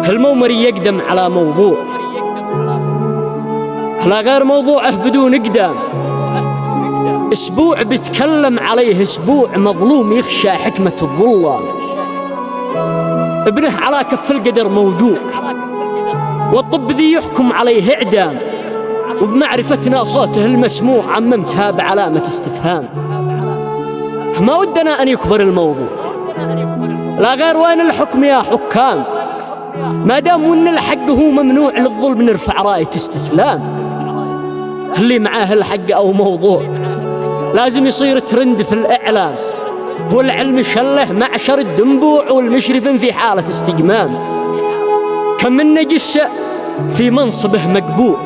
هالمومري يقدم على موضوع لا غير موضوعه بدون إقدام. أسبوع بيتكلم عليه أسبوع مظلوم يخشى حكمة الظلام. ابنه على كف القدر موجوع والطب ذي يحكم عليه إعدام، وبمعرفتنا صوته المسموع عممتها بعلامة استفهام. ما ودنا أن يكبر الموضوع لا غير وين الحكم يا حكام، ما دام وإن الحق هو ممنوع للظلم نرفع راية استسلام. اللي معاه الحق أو موضوع لازم يصير ترند في الإعلام، هو العلم شله معشر الدنبوع والمشرف في حالة استجمام. كم من نجس في منصبه مقبوع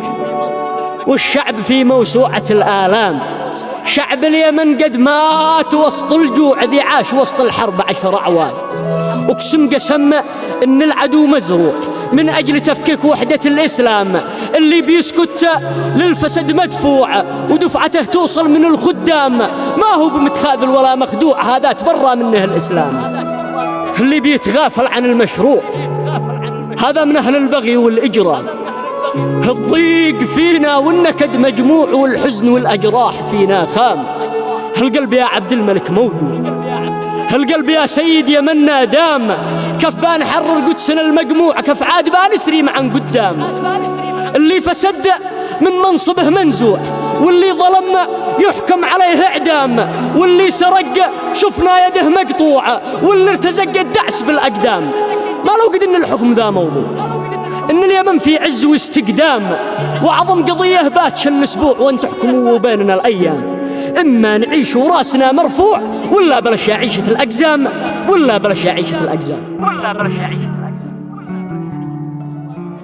والشعب في موسوعة الآلام. شعب اليمن قد مات وسط الجوع ذي عاش وسط الحرب 10 أعوام. أقسم قسم إن العدو مزروع من أجل تفكيك وحدة الإسلام. اللي بيسكت للفسد مدفوع ودفعته توصل من الخدام. ما هو بمتخاذل ولا مخدوع، هذا تبرى منه الإسلام. اللي بيتغافل عن المشروع هذا من أهل البغي والإجرام. الضيق فينا والنكد مجموع والحزن والأجراح فينا خام. القلب يا عبد الملك موجود، القلب يا سيد يمنا دام. كف بان حرر قدسنا المجموع، كف عاد بان يسري معن قدام. اللي فسد من منصبه منزوع واللي ظلم يحكم عليه إعدام، واللي سرق شفنا يده مقطوعة واللي ارتزق الدعس بالأقدام. ما لو قد إن الحكم ذا موضوع إن اليمن في عز واستقدام، وعظم قضية باتش الأسبوع وأن تحكموا بيننا الأيام. إما نعيش وراسنا مرفوع ولا بلاش عيشة الأقزام، ولا بلاش عيشة الأقزام، ولا بلاش عيشة الأقزام.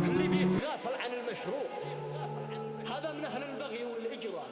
اللي بيتغافل عن المشروع هذا من أهل البغي والإجرام.